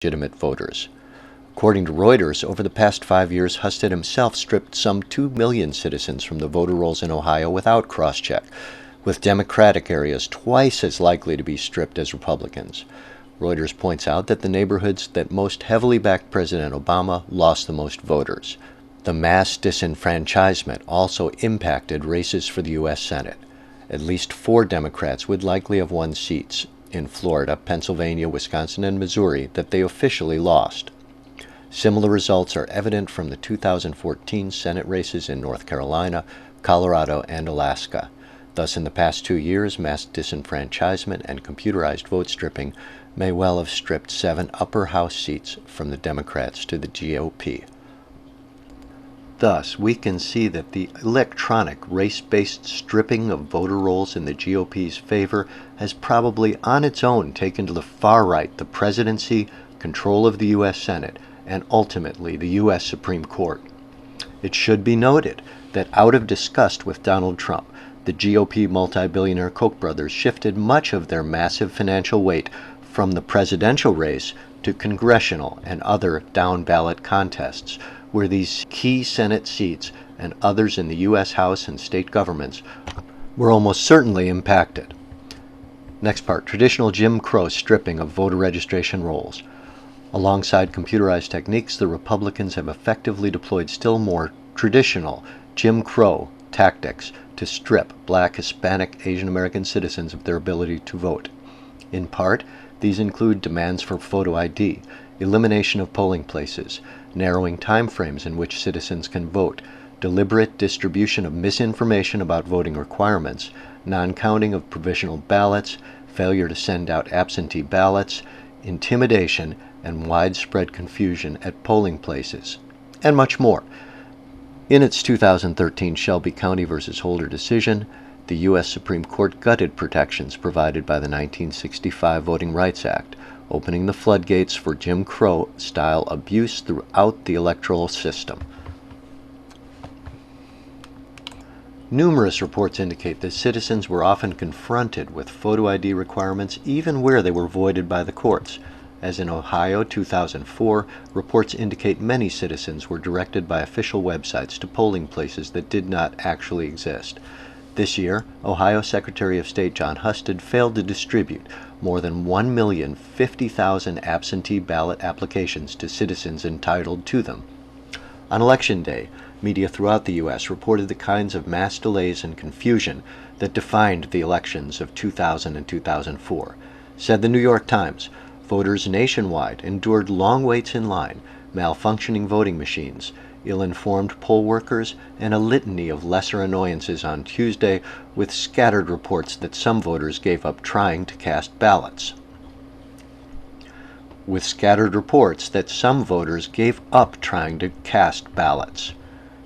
legitimate voters. According to Reuters, over the past 5 years, Husted himself stripped some 2 million citizens from the voter rolls in Ohio without cross-check, with Democratic areas twice as likely to be stripped as Republicans. Reuters points out that the neighborhoods that most heavily backed President Obama lost the most voters. The mass disenfranchisement also impacted races for the U.S. Senate. At least 4 Democrats would likely have won seats in Florida, Pennsylvania, Wisconsin, and Missouri that they officially lost. Similar results are evident from the 2014 Senate races in North Carolina, Colorado, and Alaska. Thus, in the past 2 years, mass disenfranchisement and computerized vote stripping may well have stripped 7 upper house seats from the Democrats to the GOP. Thus, we can see that the electronic race-based stripping of voter rolls in the GOP's favor has probably on its own taken to the far right the presidency, control of the U.S. Senate, and ultimately the U.S. Supreme Court. It should be noted that out of disgust with Donald Trump, the GOP multi-billionaire Koch brothers shifted much of their massive financial weight from the presidential race to congressional and other down-ballot contests, where these key Senate seats and others in the U.S. House and state governments were almost certainly impacted. Next part, traditional Jim Crow stripping of voter registration rolls. Alongside computerized techniques, the Republicans have effectively deployed still more traditional Jim Crow tactics to strip Black, Hispanic, Asian American citizens of their ability to vote. In part, these include demands for photo ID, elimination of polling places, narrowing timeframes in which citizens can vote, deliberate distribution of misinformation about voting requirements, non-counting of provisional ballots, failure to send out absentee ballots, intimidation, and widespread confusion at polling places, and much more. In its 2013 Shelby County v. Holder decision, the U.S. Supreme Court gutted protections provided by the 1965 Voting Rights Act, opening the floodgates for Jim Crow-style abuse throughout the electoral system. Numerous reports indicate that citizens were often confronted with photo ID requirements even where they were voided by the courts. As in Ohio 2004, reports indicate many citizens were directed by official websites to polling places that did not actually exist. This year, Ohio Secretary of State John Husted failed to distribute more than 1,050,000 absentee ballot applications to citizens entitled to them. On Election Day, media throughout the U.S. reported the kinds of mass delays and confusion that defined the elections of 2000 and 2004. Said the New York Times, voters nationwide endured long waits in line, malfunctioning voting machines, ill-informed poll workers, and a litany of lesser annoyances on Tuesday, with scattered reports that some voters gave up trying to cast ballots.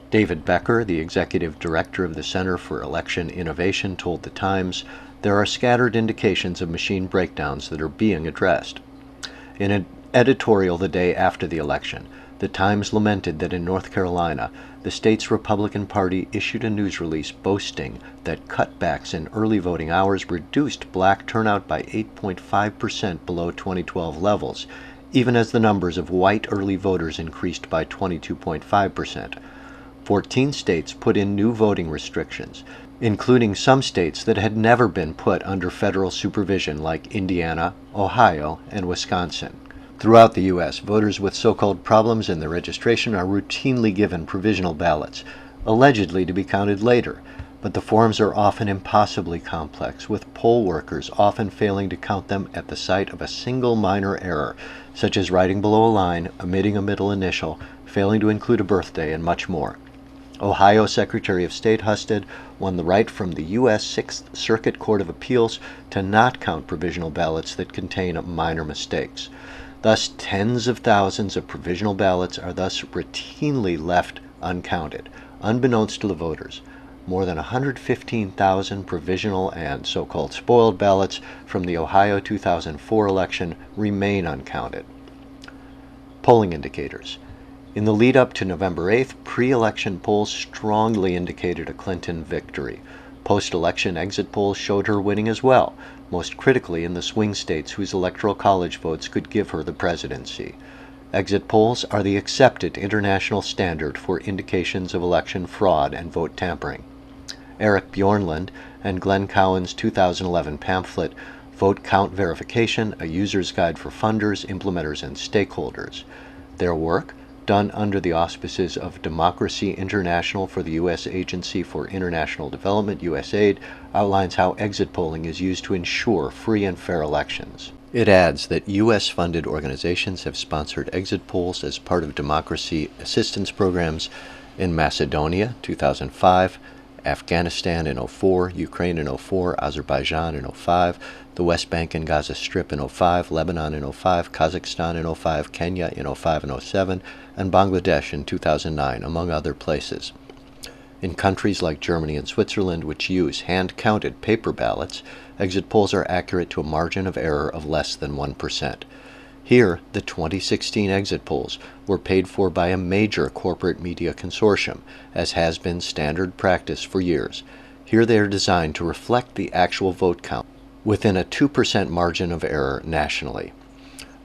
David Becker, the executive director of the Center for Election Innovation, told the Times, "There are scattered indications of machine breakdowns that are being addressed." In an editorial the day after the election, the Times lamented that in North Carolina, the state's Republican Party issued a news release boasting that cutbacks in early voting hours reduced Black turnout by 8.5% below 2012 levels, even as the numbers of white early voters increased by 22.5%. 14 states put in new voting restrictions, including some states that had never been put under federal supervision like Indiana, Ohio, and Wisconsin. Throughout the U.S., voters with so-called problems in their registration are routinely given provisional ballots, allegedly to be counted later, but the forms are often impossibly complex, with poll workers often failing to count them at the site of a single minor error, such as writing below a line, omitting a middle initial, failing to include a birthday, and much more. Ohio Secretary of State Husted won the right from the U.S. Sixth Circuit Court of Appeals to not count provisional ballots that contain minor mistakes. Thus, tens of thousands of provisional ballots are thus routinely left uncounted, unbeknownst to the voters. More than 115,000 provisional and so-called spoiled ballots from the Ohio 2004 election remain uncounted. Polling indicators. In the lead-up to November 8th, pre-election polls strongly indicated a Clinton victory. Post-election exit polls showed her winning as well, most critically in the swing states whose electoral college votes could give her the presidency. Exit polls are the accepted international standard for indications of election fraud and vote tampering. Eric Bjornlund and Glenn Cowan's 2011 pamphlet, Vote Count Verification, A User's Guide for Funders, Implementers, and Stakeholders. Their work, done under the auspices of Democracy International for the U.S. Agency for International Development, USAID, outlines how exit polling is used to ensure free and fair elections. It adds that U.S.-funded organizations have sponsored exit polls as part of democracy assistance programs in Macedonia, 2005, Afghanistan in 2004, Ukraine in 2004, Azerbaijan in 2005, the West Bank and Gaza Strip in 2005, Lebanon in 2005, Kazakhstan in 2005, Kenya in 2005 and 2007, and Bangladesh in 2009, among other places. In countries like Germany and Switzerland, which use hand-counted paper ballots, exit polls are accurate to a margin of error of less than 1%. Here, the 2016 exit polls were paid for by a major corporate media consortium, as has been standard practice for years. Here they are designed to reflect the actual vote count, within a 2% margin of error nationally.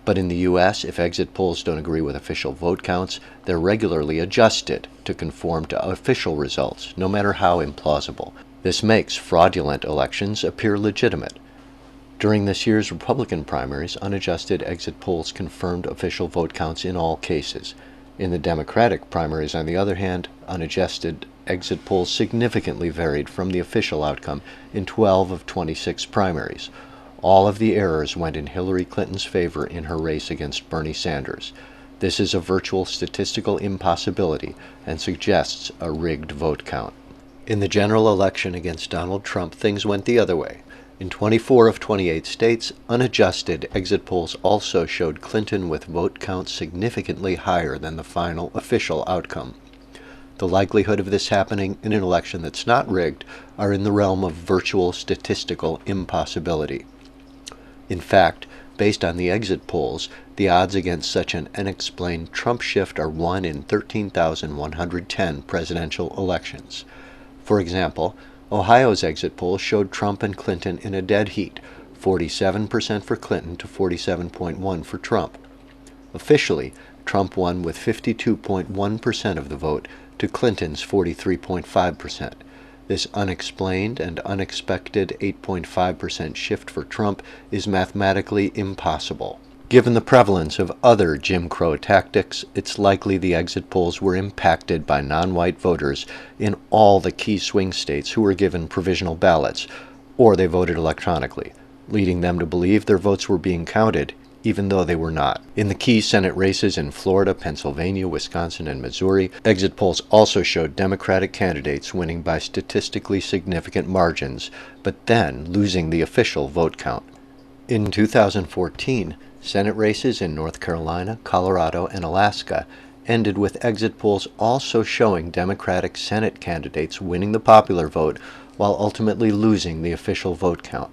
But in the U.S., if exit polls don't agree with official vote counts, they're regularly adjusted to conform to official results, no matter how implausible. This makes fraudulent elections appear legitimate. During this year's Republican primaries, unadjusted exit polls confirmed official vote counts in all cases. In the Democratic primaries, on the other hand, unadjusted exit polls significantly varied from the official outcome in 12 of 26 primaries. All of the errors went in Hillary Clinton's favor in her race against Bernie Sanders. This is a virtual statistical impossibility and suggests a rigged vote count. In the general election against Donald Trump, things went the other way. In 24 of 28 states, unadjusted exit polls also showed Clinton with vote counts significantly higher than the final official outcome. The likelihood of this happening in an election that's not rigged are in the realm of virtual statistical impossibility. In fact, based on the exit polls, the odds against such an unexplained Trump shift are 1 in 13,110 presidential elections. For example, Ohio's exit poll showed Trump and Clinton in a dead heat, 47% for Clinton to 47.1% for Trump. Officially, Trump won with 52.1% of the vote to Clinton's 43.5%. This unexplained and unexpected 8.5% shift for Trump is mathematically impossible. Given the prevalence of other Jim Crow tactics, it's likely the exit polls were impacted by non-white voters in all the key swing states who were given provisional ballots, or they voted electronically, leading them to believe their votes were being counted, even though they were not. In the key Senate races in Florida, Pennsylvania, Wisconsin, and Missouri, exit polls also showed Democratic candidates winning by statistically significant margins, but then losing the official vote count. In 2014, Senate races in North Carolina, Colorado, and Alaska ended with exit polls also showing Democratic Senate candidates winning the popular vote while ultimately losing the official vote count.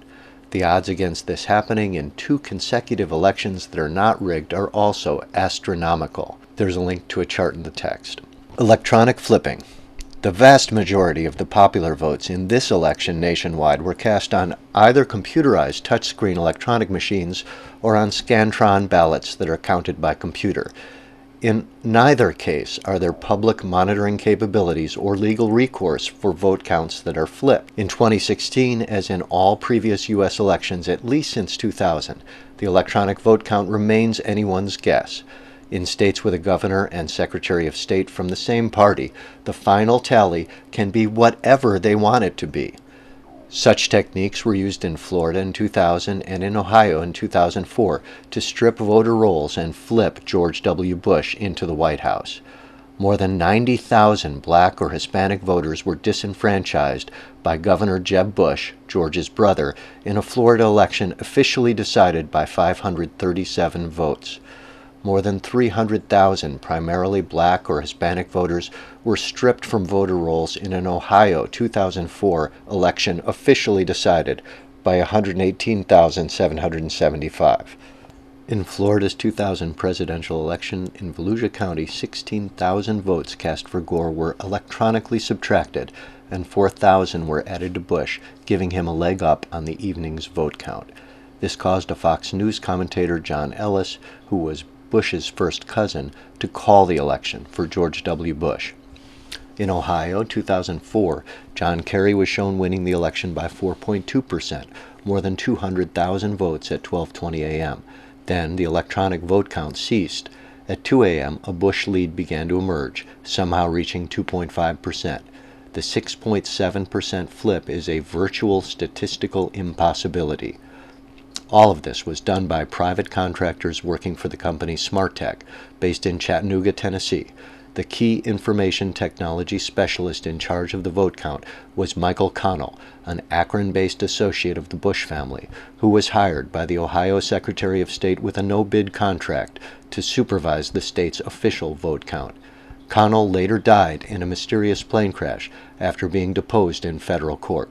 The odds against this happening in 2 consecutive elections that are not rigged are also astronomical. There's a link to a chart in the text. Electronic flipping. The vast majority of the popular votes in this election nationwide were cast on either computerized touchscreen electronic machines or on Scantron ballots that are counted by computer. In neither case are there public monitoring capabilities or legal recourse for vote counts that are flipped. In 2016, as in all previous U.S. elections at least since 2000, the electronic vote count remains anyone's guess. In states with a governor and secretary of state from the same party, the final tally can be whatever they want it to be. Such techniques were used in Florida in 2000 and in Ohio in 2004 to strip voter rolls and flip George W. Bush into the White House. More than 90,000 black or Hispanic voters were disenfranchised by Governor Jeb Bush, George's brother, in a Florida election officially decided by 537 votes. More than 300,000 primarily black or Hispanic voters were stripped from voter rolls in an Ohio 2004 election officially decided by 118,775. In Florida's 2000 presidential election in Volusia County, 16,000 votes cast for Gore were electronically subtracted and 4,000 were added to Bush, giving him a leg up on the evening's vote count. This caused a Fox News commentator, John Ellis, who was Bush's first cousin, to call the election for George W. Bush. In Ohio, 2004, John Kerry was shown winning the election by 4.2%, more than 200,000 votes at 12:20 a.m. Then the electronic vote count ceased. At 2 a.m., a Bush lead began to emerge, somehow reaching 2.5%. The 6.7% flip is a virtual statistical impossibility. All of this was done by private contractors working for the company SmartTech, based in Chattanooga, Tennessee. The key information technology specialist in charge of the vote count was Michael Connell, an Akron-based associate of the Bush family, who was hired by the Ohio Secretary of State with a no-bid contract to supervise the state's official vote count. Connell later died in a mysterious plane crash after being deposed in federal court.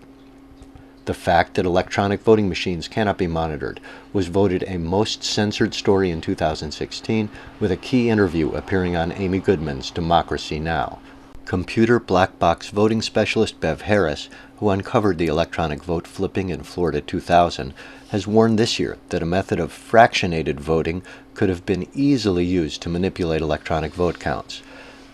The fact that electronic voting machines cannot be monitored was voted a most censored story in 2016, with a key interview appearing on Amy Goodman's Democracy Now! Computer black box voting specialist Bev Harris, who uncovered the electronic vote flipping in Florida 2000, has warned this year that a method of fractionated voting could have been easily used to manipulate electronic vote counts.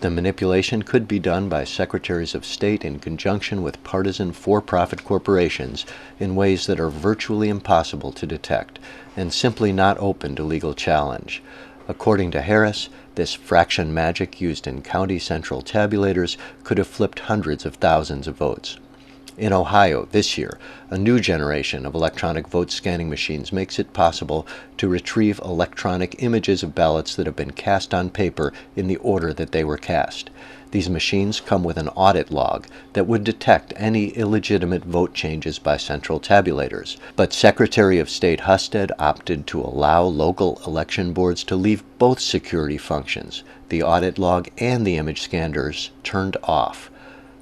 The manipulation could be done by secretaries of state in conjunction with partisan for-profit corporations in ways that are virtually impossible to detect and simply not open to legal challenge. According to Harris, this fraction magic used in county central tabulators could have flipped hundreds of thousands of votes. In Ohio, this year, a new generation of electronic vote scanning machines makes it possible to retrieve electronic images of ballots that have been cast on paper in the order that they were cast. These machines come with an audit log that would detect any illegitimate vote changes by central tabulators. But Secretary of State Husted opted to allow local election boards to leave both security functions, the audit log and the image scanners, turned off.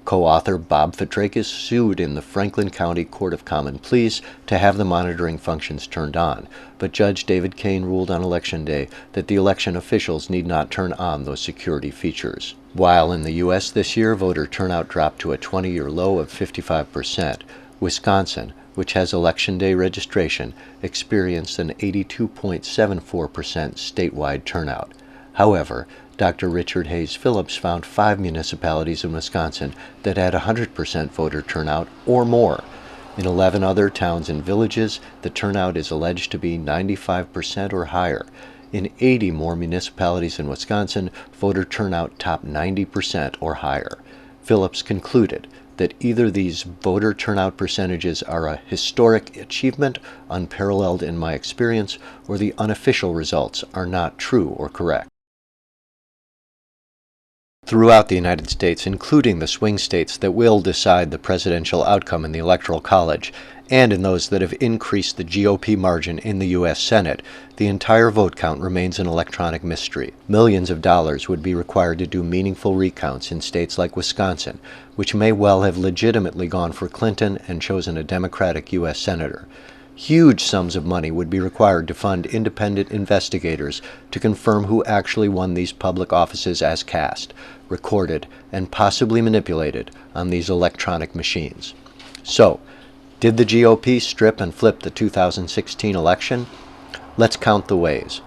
Co-author Bob Fitrakis sued in the Franklin County Court of Common Pleas to have the monitoring functions turned on, but Judge David Kane ruled on Election Day that the election officials need not turn on those security features. While in the U.S. this year, voter turnout dropped to a 20-year low of 55%, Wisconsin, which has Election Day registration, experienced an 82.74% statewide turnout. However, Dr. Richard Hayes Phillips found 5 municipalities in Wisconsin that had 100% voter turnout or more. In 11 other towns and villages, the turnout is alleged to be 95% or higher. In 80 more municipalities in Wisconsin, voter turnout topped 90% or higher. Phillips concluded that either these voter turnout percentages are a historic achievement, unparalleled in my experience, or the unofficial results are not true or correct. Throughout the United States, including the swing states that will decide the presidential outcome in the Electoral College, and in those that have increased the GOP margin in the U.S. Senate, the entire vote count remains an electronic mystery. Millions of dollars would be required to do meaningful recounts in states like Wisconsin, which may well have legitimately gone for Clinton and chosen a Democratic U.S. Senator. Huge sums of money would be required to fund independent investigators to confirm who actually won these public offices as cast, recorded, and possibly manipulated on these electronic machines. So, did the GOP strip and flip the 2016 election? Let's count the ways.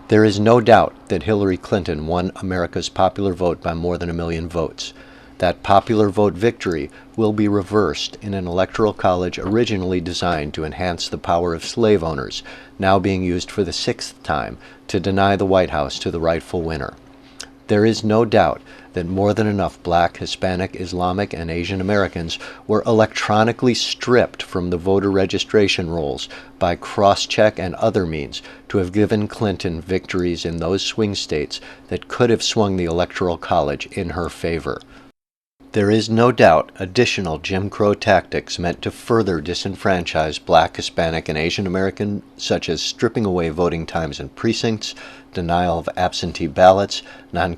There is no doubt that Hillary Clinton won America's popular vote by more than 1 million votes. That popular vote victory will be reversed in an electoral college originally designed to enhance the power of slave owners, now being used for the 6th time to deny the White House to the rightful winner. There is no doubt that more than enough Black, Hispanic, Islamic, and Asian Americans were electronically stripped from the voter registration rolls by cross-check and other means to have given Clinton victories in those swing states that could have swung the Electoral College in her favor. There is no doubt additional Jim Crow tactics meant to further disenfranchise Black, Hispanic, and Asian American, such as stripping away voting times in precincts, denial of absentee ballots, non